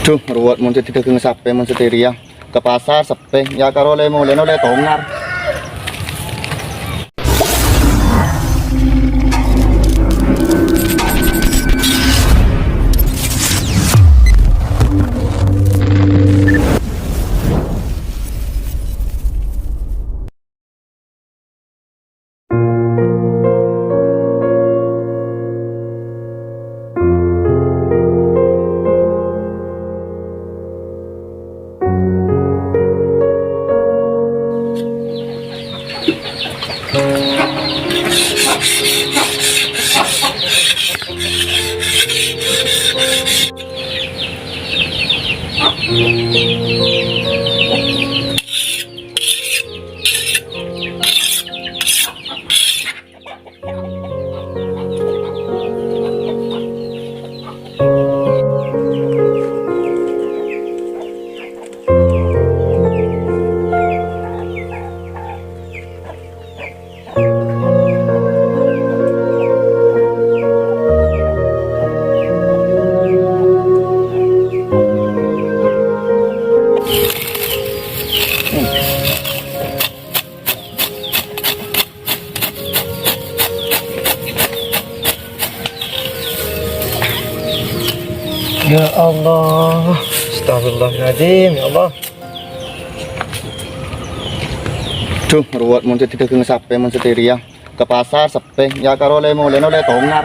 Tuh, ruwet mun tidak sape mun setir ya. Ke pasar sepe, ya karo le mulai oleh tongar. Ya Allah, astagfirullahaladzim, ya Allah. Tuh, ruwet mun tidak sape mun setir ya. Ke pasar sepe, ya karo le mulai oleh tongar.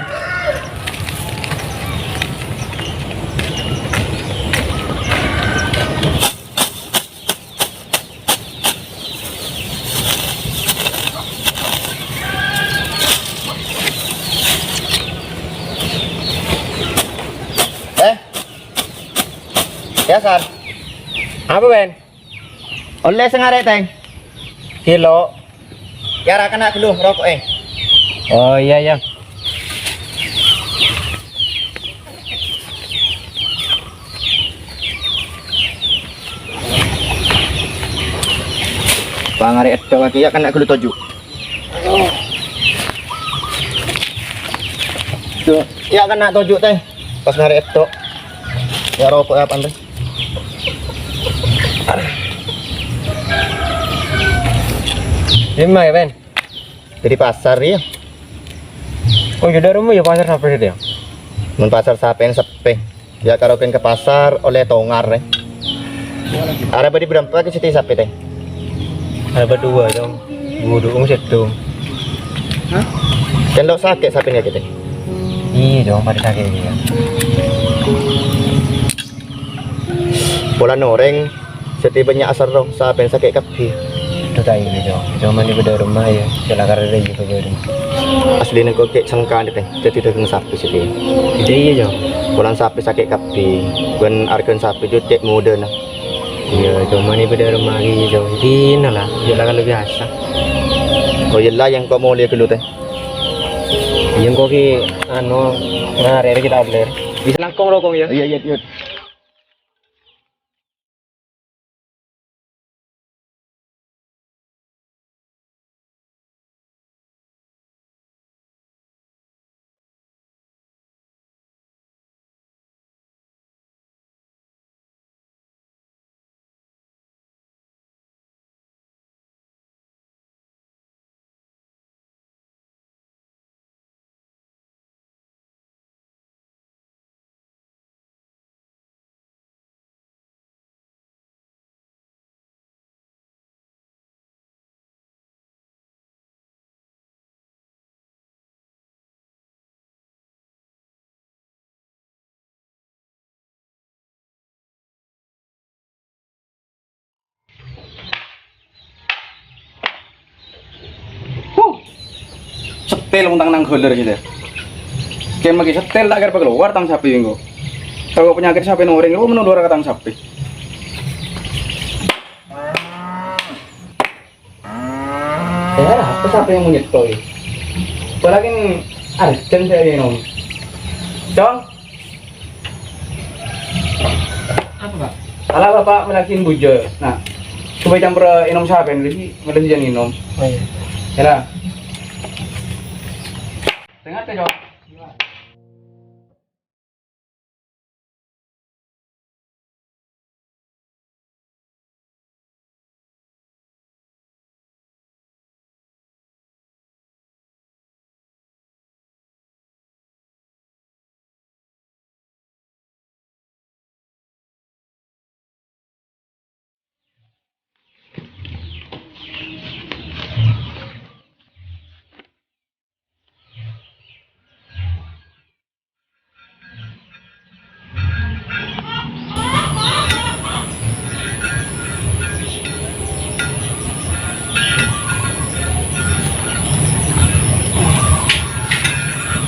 Ya Sar, Apa Ben? oleh sengare teng. Kilo. Ya ra kena dulu rokok Oh iya ya. Pangare edo lagi ya kena dulu toju. Tuh, ya kena toju teh. Pas ngare edo. Ya rokok apa teh? Lima ya Ben? Jadi pasar ya. Oh jadi rumah ya pasar sampai situ ya? Mun pasar sapen sepe. Ya karo ke pasar oleh tongar Ada beri berapa ke situ sape teh? Ada berdua dong. Budung situ. Hah? Kan lo sakit sape ya kita. Iya dong pada sakit dia. Bola noreng setibanya asar dong sapen sakit kapi. Itu tahu gitu. Cuma di beda rumah ya. Celaka ada juga baru. Asli nih kok kayak cengkan teh. Jadi dagang sapi situ. Itu iya dong. Bola sapi sakit kapi. Kan arkan sapi itu cek muda nah. Iya cuma di beda rumah gitu. Ini lah. Celaka lebih biasa. Oh yelah yang kau mau lihat dulu teh. Yang kok ki anu ngarep kita beli. Bisa langkong rokong ya. Iya. Setel untang nang goler gitu. Kayak magi setel tak kira keluar tang sapi minggu. Tahu penyakit sapi noring itu menulur ke tang sapi. Ya, apa sapi yang menyetoi? Apalagi arjen saya minum. Dong. Apa Pak? Kalau Bapak melakin bujo. Nah, coba campur minum sapi ini, mesti jangan minum. Oh iya. Ya. Tengah teh, Jok.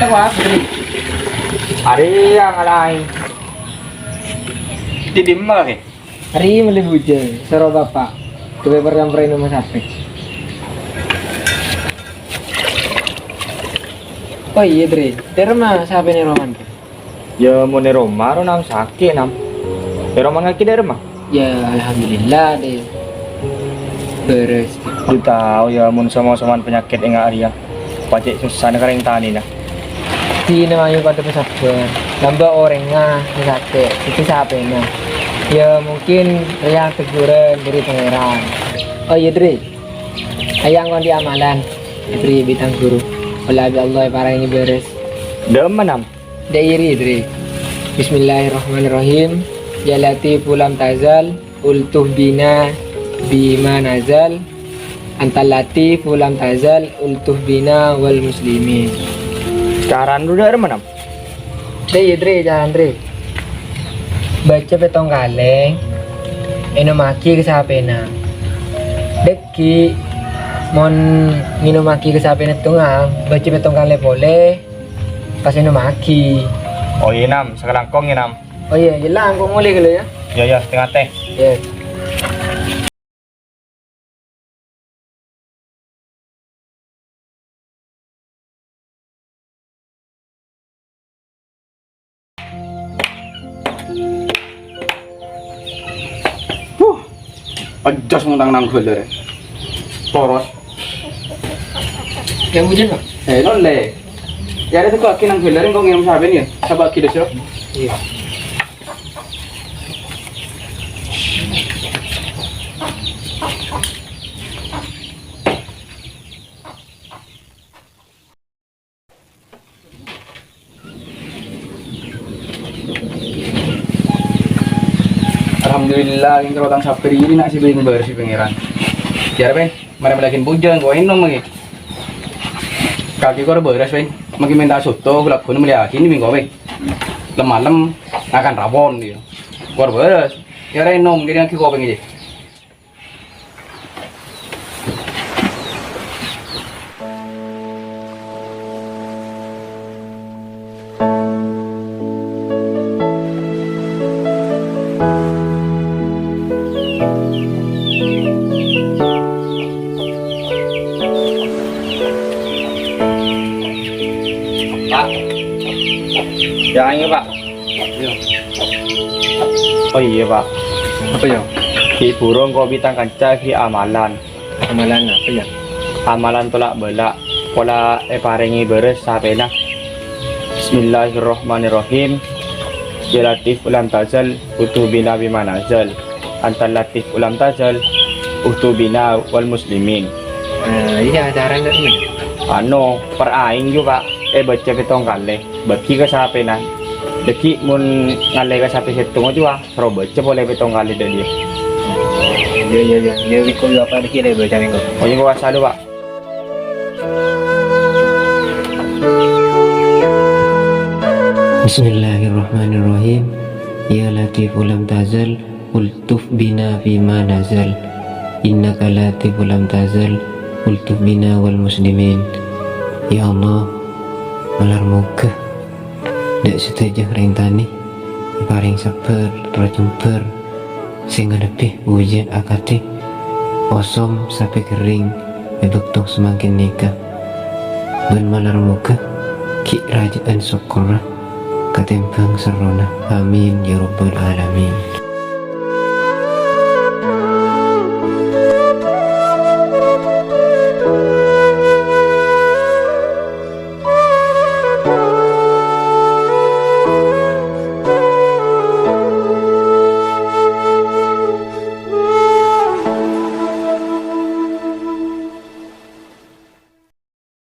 wah, Dri. Hari yang lain. Tidim malah ke. Hari meli bujeng, soro bapak. Kue perang-perang rumah sampai. Oh iya Dre, dari mana sampai nih Roman? Ya mau di rumah, nam sakit nam. Di rumah ngaki dari rumah. Ya alhamdulillah deh. Beres. Lu tahu ya mun sama-sama penyakit enggak Arya. Pacik susah negara yang tani nah. Di namanya kau terus sabar. Nambah orangnya sakit. Itu siapa nah? Ya mungkin yang teguran dari pangeran. Oh iya Dre, ayang kau di amalan. Dre bintang guru. Walau Allah para ini beres. Demen nam. Dairi Dre. Bismillahirrahmanirrahim. Ya Latif ulam tazal ultuh bina bima nazal antal latif ulam tazal ultuh bina wal muslimin. Sekarang dulu dari mana? Dre jalan Dre. Baca petong kaleng. Eno maki ke sapena. Deki mon minum maki ke sapena tunggang. Baca petong kaleng boleh. Pas eno maki. Oh iya nam, sekarang kong ya nam. Oh iya, jelang kok mulai kalau ya. Ya tengah teh. Ya. Ajas ngundang nang golere. Poros. Yang hujan Pak? Nolle. Ya ada tuh kaki nang golere kok ngirim saben ya. Coba kita sih. Iya. Alhamdulillah yang kerotang sapi ini nak sih beli bersih pangeran. Ya ben, mana lagi bujang kau enom lagi. Kaki kau beres ben, makin minta soto, gelap kau melihat ini minggu ben. Lem akan rabon dia. Kau beres, ya enom jadi kaki kau pengen. Pak. Jangan ya Pak. Iya. Oh iya Pak. Apa ya? Ki burung kau bitang kanca ki amalan. Amalan apa ya? Amalan tolak belak. Pola parengi beres sapena. Bismillahirrahmanirrahim. Ya Latif ulam tazal utu bina bima nazal. Antal Latif ulam tazal utu bina wal muslimin. Ini ajaran dari Ano per aing juga baca petong kali. Bagi ke sape na. Deki mun ngalai ke sape setong juga. Sero baca boleh petong kali dari dia. Ya. Dia ikut apa lagi deh baca minggu. Oh ini gua salu Pak. Bismillahirrahmanirrahim. Ya Latif lam tazal ultuf bina fima nazal. Innaka Latif lam tazal ultuf bina wal muslimin. Ya Allah, malar muka dak setajah rentani paring sabar rajumper sing ngadepi hujan akati osom sampai kering bebektong semakin nikah ben malar muka ki rajaan syukur katempang serona amin ya rabbal alamin.